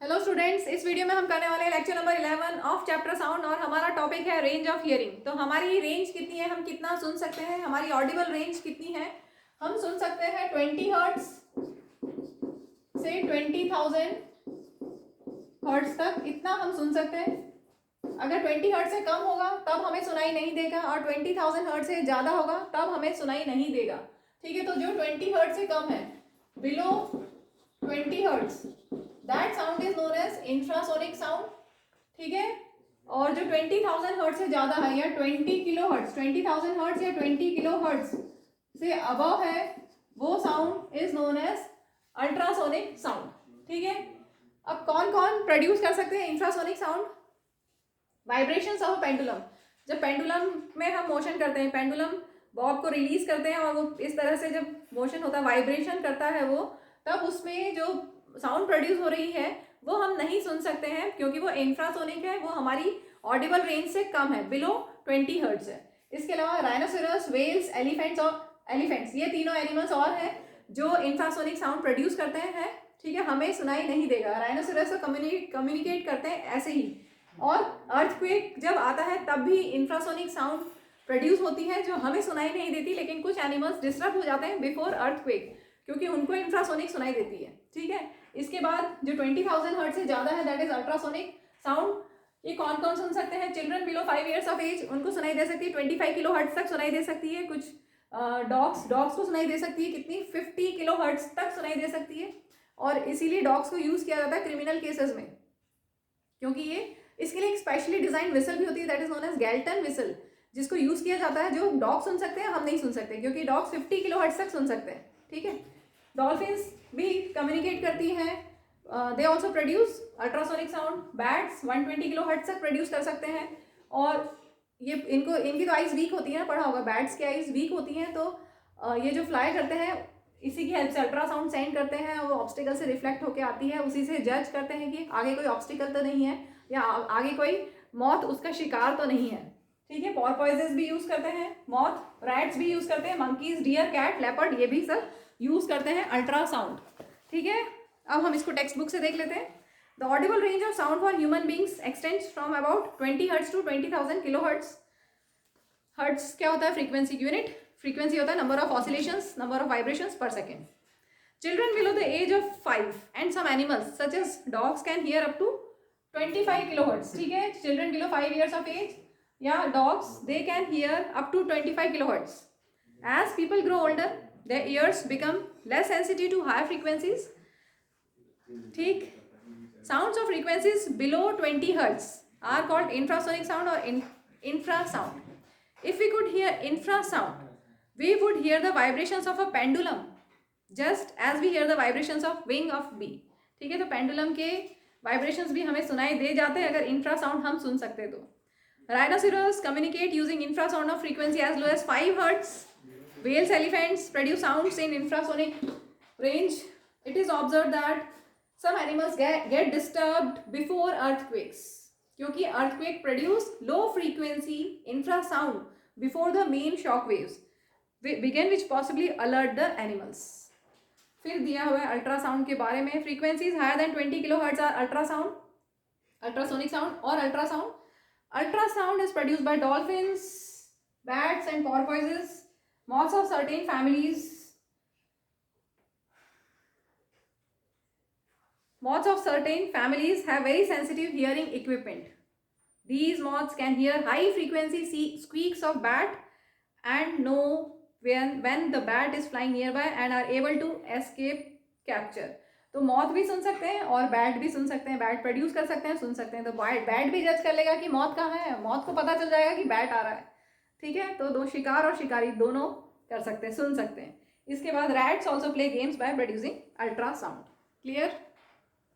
Hello students, इस video में हम करने वाले हैं lecture number 11 of chapter sound और हमारा टॉपिक है रेंज ऑफ हियरिंग। तो हमारी रेंज कितनी है, हम कितना सुन सकते हैं, हमारी ऑडिबल रेंज कितनी है। हम सुन सकते हैं 20 हर्ट्ज से 20,000 हर्ट्ज तक, इतना हम सुन सकते हैं। अगर 20 हर्ट्ज से कम होगा तब हमें सुनाई नहीं देगा और 20,000 हर्ट्ज से ज़्यादा होगा तब हमें सुनाई नहीं देगा। ठीक है, तो जो 20 हर्ट्ज से कम है, below 20 hertz, that sound is known as infrasonic sound. ठीक है, और जो 20,000 हर्ट्ज से ज़्यादा है या 20 किलो हर्ट्ज, 20,000 हर्ट्ज या 20 किलो हर्ट्ज से अबव है, वो sound is known as ultrasonic sound. ठीक है, अब कौन कौन प्रोड्यूस कर सकते हैं infrasonic sound? Vibrations of pendulum. जब पेंडुलम में हम मोशन करते हैं, पेंडुलम बॉब को रिलीज करते हैं और वो इस तरह से जब मोशन होता है, वाइब्रेशन करता है वो, तब उसमें जो साउंड प्रोड्यूस हो रही है वो हम नहीं सुन सकते हैं क्योंकि वो इंफ्रासोनिक है, वो हमारी ऑडिबल रेंज से कम है, बिलो 20 हर्ट्ज है। इसके अलावा राइनोसेरस, वेल्स, एलिफेंट्स, ये तीनों एनिमल्स और हैं जो इंफ्रासोनिक साउंड प्रोड्यूस करते हैं। ठीक है, हमें सुनाई नहीं देगा। राइनोसेरस तो कम्युनिकेट करते हैं ऐसे ही, और अर्थक्वेक जब आता है तब भी इंफ्रासोनिक साउंड प्रोड्यूस होती है जो हमें सुनाई नहीं देती, लेकिन कुछ एनिमल्स डिस्टर्ब हो जाते हैं बिफोर अर्थक्वेक क्योंकि उनको इंफ्रासोनिक सुनाई देती है। ठीक है, इसके बाद जो 20,000 हर्ट्ज से ज़्यादा है, दैट इज अल्ट्रासोनिक साउंड। ये कौन कौन सुन सकते हैं? Children below 5 years of age, उनको सुनाई दे सकती है, 25 किलो हर्ट्ज तक सुनाई दे सकती है। कुछ डॉग्स को सुनाई दे सकती है, कितनी 50 किलो हर्ट्ज तक सुनाई दे सकती है। और इसीलिए डॉग्स को यूज़ किया जाता है क्रिमिनल केसेस में, क्योंकि ये इसके लिए एक स्पेशली डिजाइन विसल भी होती है, that is known as Galton whistle, जिसको यूज़ किया जाता है। जो डॉग सुन सकते हैं, हम नहीं सुन सकते क्योंकि डॉग्स 50 किलो हर्ट्ज तक सुन सकते हैं। ठीक है, डॉल्फिन्स भी कम्युनिकेट करती हैं, they also produce ultrasonic sound. Bats 120 kilo hertz तक प्रोड्यूस कर सकते हैं, और ये इनकी तो आइज वीक होती है ना, पढ़ा होगा, बैट्स की आइज वीक होती हैं, तो ये जो फ्लाई करते हैं इसी की हेल्प से अल्ट्रासाउंड सेंड करते हैं, वो ऑब्स्टिकल से रिफ्लेक्ट होकर आती है, उसी से जज करते हैं कि आगे कोई ऑब्स्टिकल तो नहीं है या आगे कोई मौत उसका शिकार तो नहीं है। ठीक है, पॉर्पोइजेस भी यूज करते हैं, मॉथ, रैट्स भी यूज करते हैं, मंकीज, डियर, कैट, लेपर्ड, ये भी सब यूज करते हैं अल्ट्रासाउंड। ठीक है, अब हम इसको टेक्स्ट बुक से देख लेते हैं। The audible range of sound for human beings extends from about 20 hertz to 20,000 kilo hertz. Hertz क्या होता है? Frequency unit. फ्रीक्वेंसी होता है number of oscillations, number of vibrations per second. Children below the age of 5 and some animals such as dogs can hear up to 25 kilohertz. ठीक है, children below 5 years of age या dogs, they can hear up to 25 kilohertz. As people grow older, their ears become less sensitive to higher frequencies. ठीक, sounds of frequencies below 20 hertz are called infrasonic sound or infrasound. If we could hear infrasound, we would hear the vibrations of a pendulum just as we hear the vibrations of wing of bee. ठीक है, तो pendulum के vibrations भी हमें सुनाई दे जाते हैं अगर इंफ्रासाउंड हम सुन सकते तो। Rhinoceros communicate using infrasound of frequency as low as 5 hertz. Whales, elephants produce sounds in infrasonic range. It is observe that some animals get disturbed before earthquakes, क्योंकि earthquake produce low frequency infrasound before the main shock waves begin which possibly alert the animals. फिर दिया हुआ है ultrasound के बारे में। Frequencies higher than 20 kilo hertz are ultrasound, ultrasonic sound और ultrasound. Ultrasound is produced by dolphins, bats and porpoises, moths of certain families. Moths of certain families have very sensitive hearing equipment. These moths can hear high frequency squeaks of bat and know when the bat is flying nearby and are able to escape capture. तो मौत भी सुन सकते हैं और bat भी सुन सकते हैं, bat produce कर सकते हैं, सुन सकते हैं, तो बैट भी जज कर लेगा कि मौत कहाँ है, मौत को पता चल जाएगा कि बैट आ रहा है। ठीक है, तो दो शिकार और शिकारी दोनों कर सकते हैं, सुन सकते हैं। इसके बाद rats also play games by producing ultrasound. Clear?